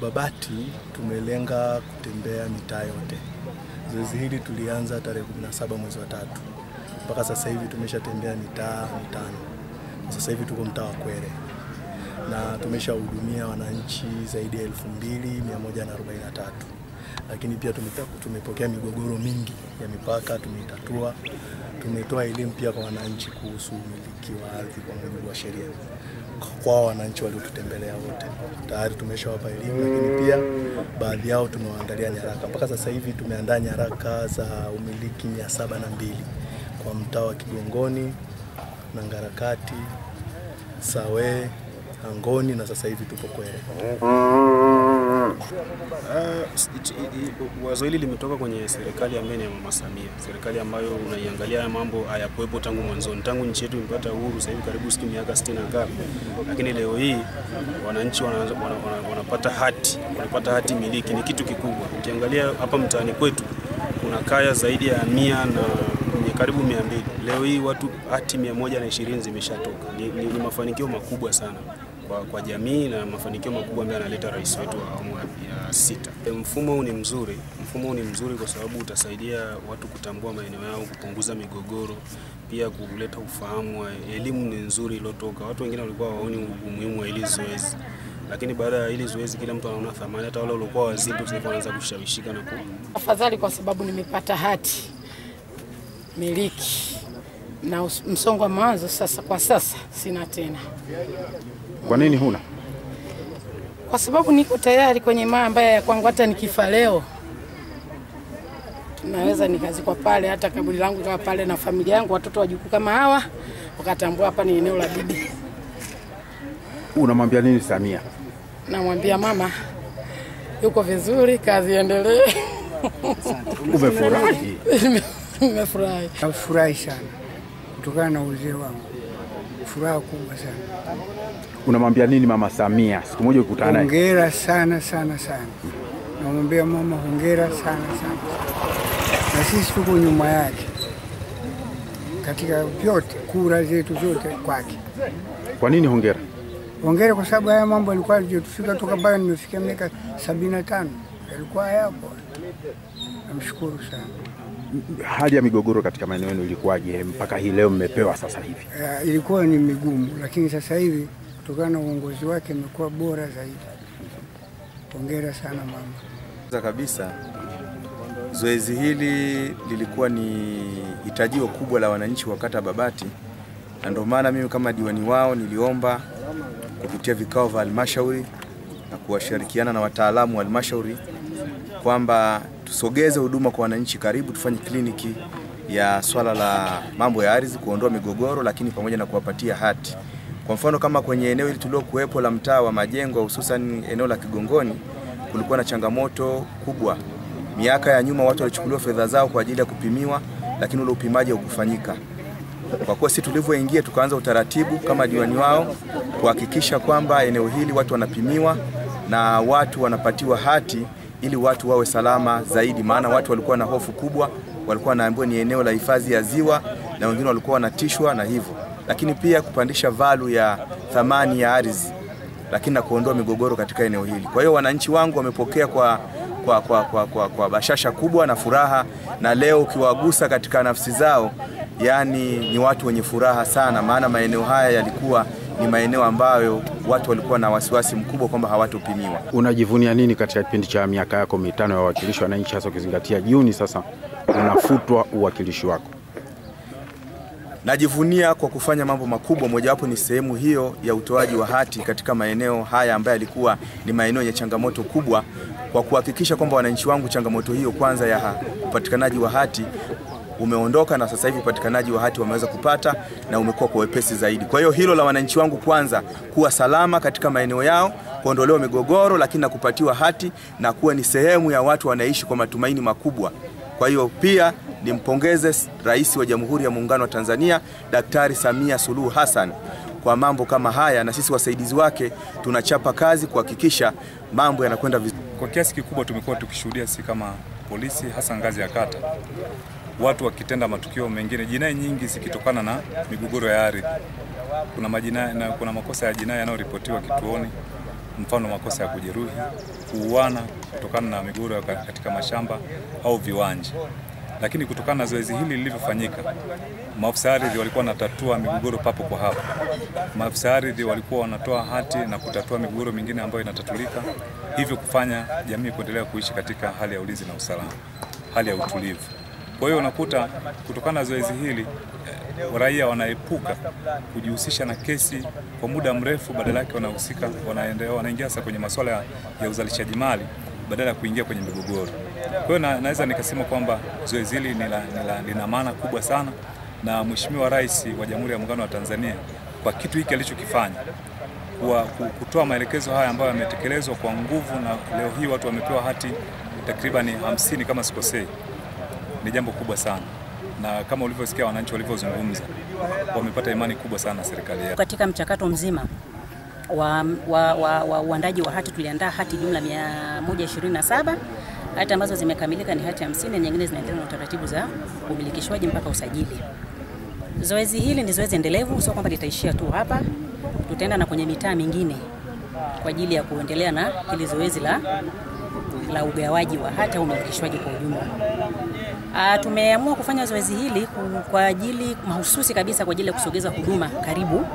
Babati tumelenga kutembea mitaa yote. Zoezi hili tulianza tarehe 17 mwezi wa 3. Mpaka sasa hivi tumeshatembea mitaa mitano. Sasa hivi tuko mtaa wa Kwere. Na tumeshahudumia wananchi zaidi ya 2143. Lakini pia tumepokea migogoro mingi ya mipaka, tumeitatua. Tumetoa elimu pia kwa wananchi kuhusu umiliki wa ardhi kwa mujibu wa sheria. Kwa wananchi waliotutembelea wote tayari tumeshawapa elimu, lakini pia baadhi yao tumewaandalia nyaraka. Mpaka sasa hivi tumeandaa nyaraka za umiliki 702 kwa mtaa wa Kigongoni, Nangarakati, Sawe, Angoni na sasa hivi tupo Kwere. Wazo hili limetoka kwenye serikali ya Mama Samia, serikali ambayo unaiangalia mambo hayakuwepo tangu mwanzo. Tangu nchi yetu imepata uhuru sasa hivi karibu miaka 60 na ngapi, lakini leo hii wananchi wanapata hati miliki. Ni kitu kikubwa. Ukiangalia hapa mtaani kwetu kuna kaya zaidi ya 100 na karibu 200. Leo hii watu hati 120 zimeshatoka. Ni mafanikio makubwa sana kwa jamii na mafanikio makubwa ambayo analeta rais wetu wa awamu ya 6. Mfumo huu ni mzuri kwa sababu utasaidia watu kutambua maeneo yao, kupunguza migogoro, pia kuleta ufahamu. Elimu ni nzuri iliyotoka. Watu wengine walikuwa hawaoni umuhimu wa hili zoezi, lakini baada ya hili zoezi kila mtu anaona thamani. Hata wale walikuwa wazito sasa wanaanza kushawishika na afadhali, kwa sababu nimepata hati miliki na msongo wa mawazo sasa. Kwa sasa sina tena. Kwa nini huna? Kwa sababu niko tayari kwenye mambo ya kwangu. Hata nikifa leo naweza nikazikwa pale, hata kaburi langu ikawa pale na familia yangu, watoto wajukuu kama hawa wakatambua hapa ni eneo la bibi. Unamwambia nini Samia? Namwambia mama yuko vizuri, kazi iendelee. Umefurahi? Nimefurahi. Nafurahi sana kutokana na uzee wangu. Furaha kubwa sana. Unamwambia nini Mama Samia? Siku moja ukutana naye. Hongera sana. Namwambia mama hongera sana. Na sisi tuko nyuma yake katika vyote, kura zetu zote kwake. Kwa nini hongera? Hongera kwa sababu haya mambo yalikuwa tufika toka mpaka nimefikia miaka 75. Yalikuwa hapo. Namshukuru sana. Hali ya migogoro katika maeneo yenu ilikuwaje mpaka hii leo mmepewa sasa hivi? Ilikuwa ni migumu, lakini sasa hivi kutokana na uongozi wake imekuwa bora zaidi. Hongera sana mama. Kwanza kabisa, zoezi hili lilikuwa ni hitajio kubwa la wananchi wa kata Babati, na ndio maana mimi kama diwani wao niliomba kupitia vikao vya halmashauri na kuwashirikiana na wataalamu wa halmashauri kwamba tusogeze huduma kwa wananchi karibu, tufanye kliniki ya swala la mambo ya ardhi, kuondoa migogoro, lakini pamoja na kuwapatia hati. Kwa mfano kama kwenye eneo hili tuliokuwepo la mtaa wa Majengo, hususan eneo la Kigongoni, kulikuwa na changamoto kubwa. Miaka ya nyuma watu walichukuliwa fedha zao kwa ajili ya kupimiwa, lakini ule upimaji haukufanyika. Kwa kuwa sisi tulivyoingia tukaanza utaratibu kama diwani wao kuhakikisha kwamba eneo hili watu wanapimiwa na watu wanapatiwa hati ili watu wawe salama zaidi, maana watu walikuwa na hofu kubwa, walikuwa wanaambiwa ni eneo la hifadhi ya ziwa na wengine walikuwa wanatishwa na hivyo. Lakini pia kupandisha value ya thamani ya ardhi, lakini na kuondoa migogoro katika eneo hili. Kwa hiyo wananchi wangu wamepokea kwa bashasha kubwa na furaha, na leo ukiwagusa katika nafsi zao, yani ni watu wenye furaha sana, maana maeneo haya yalikuwa ni maeneo ambayo watu walikuwa na wasiwasi mkubwa kwamba hawatopimiwa. Unajivunia nini katika kipindi cha miaka yako 5 ya uwakilishi wa wananchi, hasa ukizingatia Juni sasa unafutwa uwakilishi wako? Najivunia kwa kufanya mambo makubwa, mojawapo ni sehemu hiyo ya utoaji wa hati katika maeneo haya ambayo yalikuwa ni maeneo yenye changamoto kubwa, kwa kuhakikisha kwamba wananchi wangu changamoto hiyo kwanza ya upatikanaji wa hati umeondoka, na sasa hivi upatikanaji wa hati wameweza kupata na umekuwa kwa wepesi zaidi. Kwa hiyo hilo la wananchi wangu kwanza kuwa salama katika maeneo yao, kuondolewa migogoro, lakini na kupatiwa hati na kuwa ni sehemu ya watu wanaishi kwa matumaini makubwa. Kwa hiyo pia nimpongeze Rais wa Jamhuri ya Muungano wa Tanzania Daktari Samia Suluhu Hassan kwa mambo kama haya, na sisi wasaidizi wake tunachapa kazi kuhakikisha mambo yanakwenda vizuri. Kwa kiasi kikubwa tumekuwa tukishuhudia si kama polisi, hasa ngazi ya kata, watu wakitenda matukio mengine, jinai nyingi zikitokana na migogoro ya ardhi. Kuna makosa ya jinai yanayoripotiwa kituoni, mfano makosa ya kujeruhi, kuuana kutokana na migogoro katika mashamba au viwanja. Lakini kutokana na zoezi hili lilivyofanyika, maafisa ardhi walikuwa wanatatua migogoro papo kwa hapo. Maafisa ardhi walikuwa wanatoa hati na kutatua migogoro mingine ambayo inatatulika, hivyo kufanya jamii kuendelea kuishi katika hali ya ulinzi na usalama, hali ya utulivu. Kwa hiyo unakuta kutokana na zoezi hili raia wanaepuka kujihusisha na kesi kwa muda mrefu, badala yake wanaingia sasa kwenye masuala ya uzalishaji mali badala ya kuingia kwenye migogoro. Kwa hiyo naweza nikasema kwamba zoezi hili lina maana kubwa sana, na Mheshimiwa Rais wa Jamhuri ya Muungano wa Tanzania kwa kitu hiki alichokifanya, kutoa maelekezo haya ambayo yametekelezwa kwa nguvu, na leo hii watu wamepewa hati takriban 50 kama sikosei, ni jambo kubwa sana. Na kama ulivyosikia wananchi walivyozungumza, wamepata imani kubwa sana na serikali yetu. Katika mchakato mzima wa uandaji wa hati, tuliandaa hati jumla 127. Hati ambazo zimekamilika ni hati 50 na nyingine zinaendelea na utaratibu za umilikishwaji mpaka usajili. Zoezi hili ni zoezi endelevu, sio kwamba litaishia tu hapa. Tutaenda na kwenye mitaa mingine kwa ajili ya kuendelea na hili zoezi la ugawaji wa hati au umilikishwaji kwa ujumla. Tumeamua kufanya zoezi hili kwa ajili mahususi kabisa kwa ajili ya kusogeza huduma karibu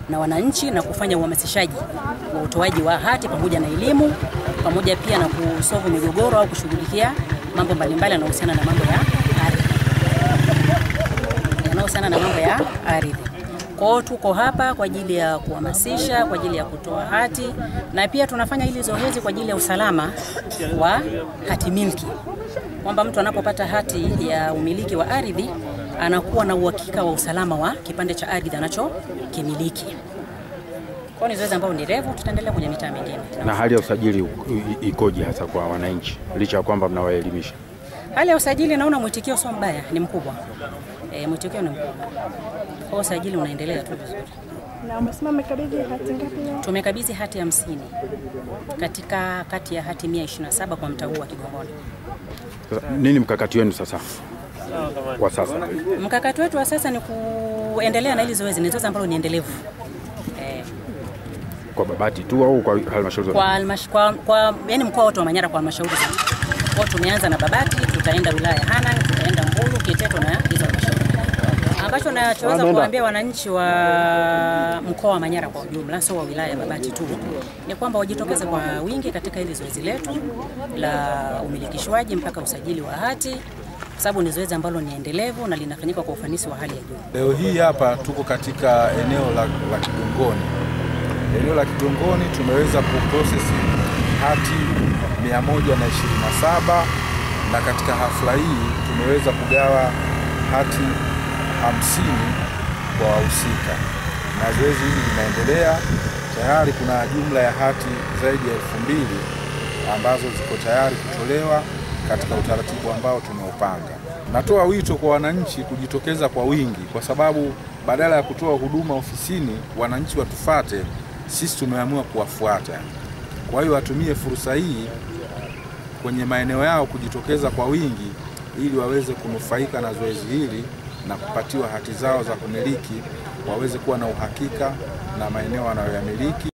na wananchi na kufanya uhamasishaji wa utoaji wa hati pamoja na elimu, pamoja pia na kusolve migogoro au kushughulikia mambo mbalimbali yanayohusiana na mambo ya ardhi. Kwa hiyo tuko hapa kwa ajili ya kuhamasisha, kwa ajili ya kutoa hati, na pia tunafanya hili zoezi kwa ajili ya usalama wa hati miliki, kwamba mtu anapopata hati ya umiliki wa ardhi anakuwa na uhakika wa usalama wa kipande cha ardhi anachokimiliki. Kwa ni zoezi ambalo ni refu, tutaendelea kwenye mitaa mingine. Na hali ya usajili ikoje hasa kwa wananchi, licha ya kwamba mnawaelimisha? Hali ya usajili naona mwitikio sio mbaya, ni mkubwa. Mwitikio ni mkubwa. Kwa usajili unaendelea tu vizuri. Na umesema mmekabidhi hati ngapi leo? Tumekabidhi hati 50 katika kati ya hati 127 kwa mtaa huu wa Kigongoni. Nini mkakati wenu sasa? Kwa sasa mkakati wetu wa sasa ni kuendelea na hili zoezi, ni zoezi ambalo ni endelevu. Kwa Babati tu au kwa halmashauri zote? Kwa yani mkoa wote wa Manyara, kwa halmashauri zote. Kwa tumeanza na Babati, tutaenda wilaya ya Hanang, tutaenda Mbulu, Kiteto na hizo halmashauri. Ambacho nachoweza kuambia wananchi wa mkoa wa Manyara kwa ujumla, sio wa wilaya ya Babati tu, ni kwamba wajitokeze kwa wingi katika hili zoezi letu la umilikishwaji mpaka usajili wa hati, sababu ni zoezi ambalo ni endelevu na linafanyika kwa ufanisi wa hali ya juu. Leo hii hapa tuko katika eneo la Kigongoni. Eneo la Kigongoni tumeweza kuprocess hati 127, na katika hafla hii tumeweza kugawa hati 50 kwa wahusika, na zoezi hili linaendelea. Tayari kuna jumla ya hati zaidi ya 2000 ambazo ziko tayari kutolewa katika utaratibu ambao tumeupanga. Natoa wito kwa wananchi kujitokeza kwa wingi, kwa sababu badala ya kutoa huduma ofisini wananchi watufate, sisi tumeamua kuwafuata. Kwa hiyo watumie fursa hii kwenye maeneo yao kujitokeza kwa wingi, ili waweze kunufaika na zoezi hili na kupatiwa hati zao za kumiliki, waweze kuwa na uhakika na maeneo wanayoyamiliki.